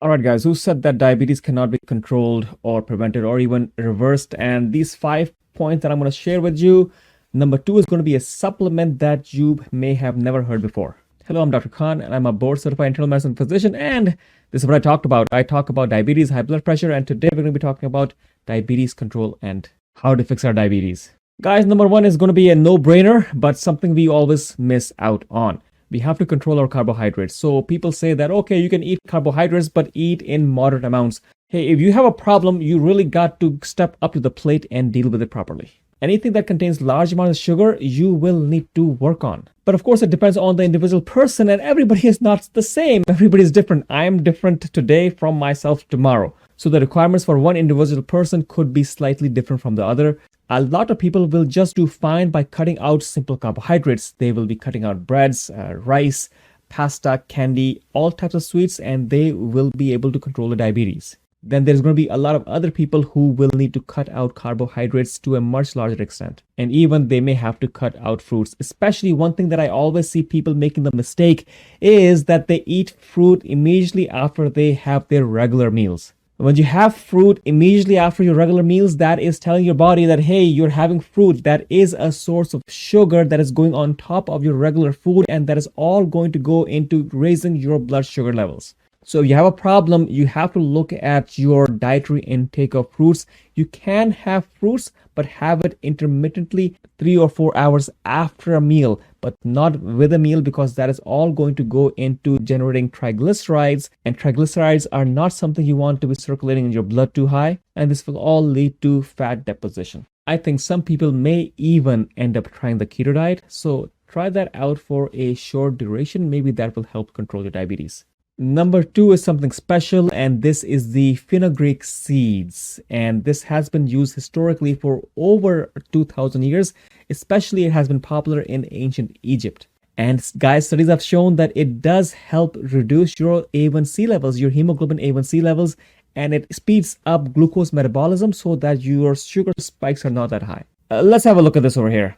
All right, guys, who said that diabetes cannot be controlled or prevented or even reversed? And these 5 points that I'm going to share with you, number 2 is going to be a supplement that you may have never heard before. Hello, I'm Dr. Khan, and I'm a board-certified internal medicine physician, and this is what I talked about. I talk about diabetes, high blood pressure, and today we're going to be talking about diabetes control and how to fix our diabetes. Guys, number 1 is going to be a no-brainer, but something we always miss out on. We have to control our carbohydrates. So people say that, okay, you can eat carbohydrates, but eat in moderate amounts. Hey, if you have a problem, you really got to step up to the plate and deal with it properly. Anything that contains large amounts of sugar, you will need to work on. But of course, it depends on the individual person, and everybody is not the same. Everybody is different. I am different today from myself tomorrow. So the requirements for one individual person could be slightly different from the other. A lot of people will just do fine by cutting out simple carbohydrates. They will be cutting out breads, rice, pasta, candy, all types of sweets, and they will be able to control the diabetes. Then there's going to be a lot of other people who will need to cut out carbohydrates to a much larger extent. And even they may have to cut out fruits. Especially one thing that I always see people making the mistake is that they eat fruit immediately after they have their regular meals. When you have fruit immediately after your regular meals, that is telling your body that, hey, you're having fruit. That is a source of sugar that is going on top of your regular food, and that is all going to go into raising your blood sugar levels. So if you have a problem, you have to look at your dietary intake of fruits. You can have fruits, but have it intermittently 3 or 4 hours after a meal, but not with a meal, because that is all going to go into generating triglycerides, and triglycerides are not something you want to be circulating in your blood too high, and this will all lead to fat deposition. I think some people may even end up trying the keto diet, so try that out for a short duration. Maybe that will help control your diabetes. Number 2 is something special, and this is the Fenugreek seeds. And this has been used historically for over 2,000 years. Especially it has been popular in ancient Egypt. And guys, studies have shown that it does help reduce your A1C levels, your hemoglobin A1C levels, and it speeds up glucose metabolism so that your sugar spikes are not that high. Let's have a look at this over here.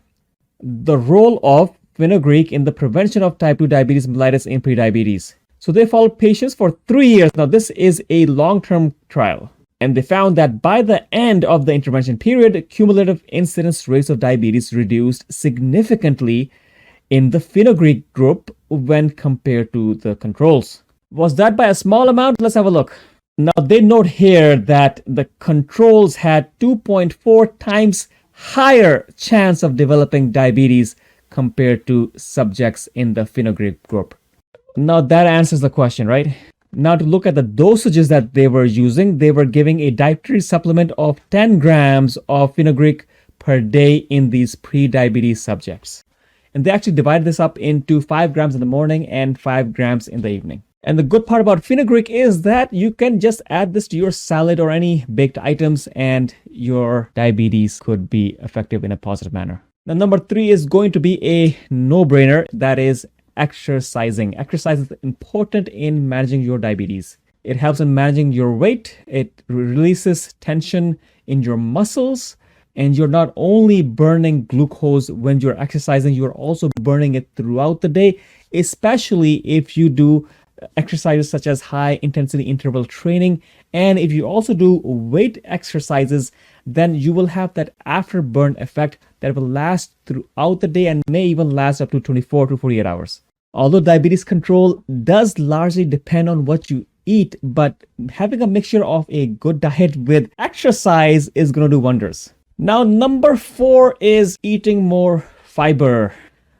The role of fenugreek in the prevention of type 2 diabetes mellitus in prediabetes. So they followed patients for 3 years. Now this is a long-term trial. And they found that by the end of the intervention period, cumulative incidence rates of diabetes reduced significantly in the fenugreek group when compared to the controls. Was that by a small amount? Let's have a look. Now they note here that the controls had 2.4 times higher chance of developing diabetes compared to subjects in the fenugreek group. Now that answers the question, right? Now to look at the dosages that they were using, they were giving a dietary supplement of 10 grams of fenugreek per day in these pre-diabetes subjects. And they actually divided this up into 5 grams in the morning and 5 grams in the evening. And the good part about fenugreek is that you can just add this to your salad or any baked items, and your diabetes could be effective in a positive manner. Now number 3 is going to be a no-brainer. That is exercising. Exercise is important in managing your diabetes. It helps in managing your weight. It releases tension in your muscles, and you're not only burning glucose when you're exercising, you're also burning it throughout the day, especially if you do exercises such as high intensity interval training. And if you also do weight exercises, then you will have that afterburn effect that will last throughout the day and may even last up to 24 to 48 hours. Although diabetes control does largely depend on what you eat, but having a mixture of a good diet with exercise is going to do wonders. Now, number 4 is eating more fiber.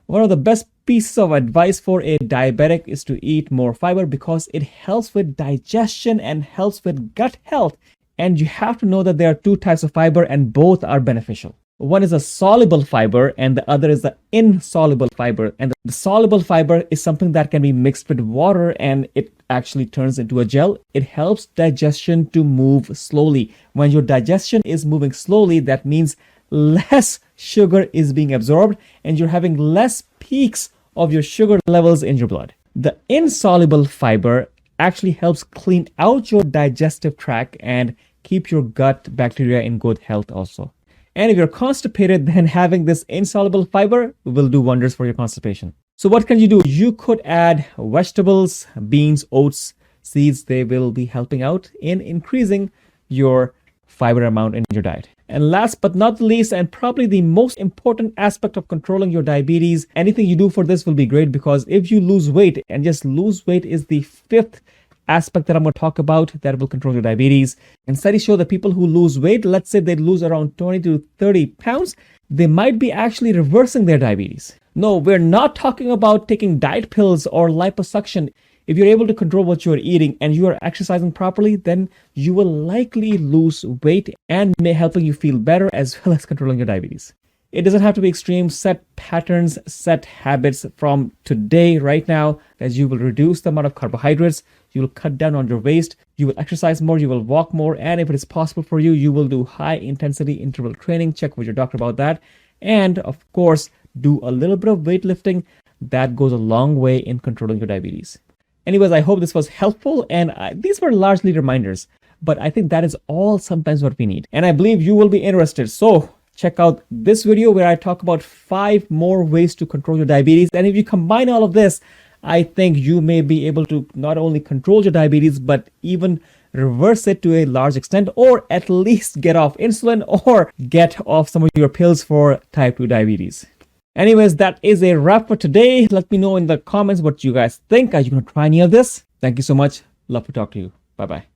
One of the best pieces of advice for a diabetic is to eat more fiber because it helps with digestion and helps with gut health. And you have to know that there are 2 types of fiber, and both are beneficial. One is a soluble fiber and the other is the insoluble fiber. And the soluble fiber is something that can be mixed with water and it actually turns into a gel. It helps digestion to move slowly. When your digestion is moving slowly, that means less sugar is being absorbed and you're having less peaks of your sugar levels in your blood. The insoluble fiber actually helps clean out your digestive tract and keep your gut bacteria in good health also. And if you're constipated, then having this insoluble fiber will do wonders for your constipation. So what can you do? You could add vegetables, beans, oats, seeds, they will be helping out in increasing your fiber amount in your diet. And last but not least, and probably the most important aspect of controlling your diabetes, anything you do for this will be great, because if you lose weight, and just lose weight is the fifth aspect that I'm going to talk about that will control your diabetes. And studies show that people who lose weight, let's say they lose around 20 to 30 pounds, they might be actually reversing their diabetes. No, we're not talking about taking diet pills or liposuction. If you're able to control what you're eating and you are exercising properly, then you will likely lose weight and may helping you feel better, as well as controlling your diabetes. It doesn't have to be extreme. Set patterns, set habits from today, right now, as you will reduce the amount of carbohydrates, you will cut down on your waste, you will exercise more, you will walk more, and if it is possible for you, you will do high intensity interval training. Check with your doctor about that. And of course, do a little bit of weightlifting. That goes a long way in controlling your diabetes. Anyways, I hope this was helpful, and these were largely reminders, but I think that is all sometimes what we need. And I believe you will be interested. So check out this video where I talk about 5 more ways to control your diabetes. And if you combine all of this, I think you may be able to not only control your diabetes, but even reverse it to a large extent, or at least get off insulin or get off some of your pills for type 2 diabetes. Anyways, that is a wrap for today. Let me know in the comments what you guys think. Are you going to try any of this? Thank you so much. Love to talk to you. Bye-bye.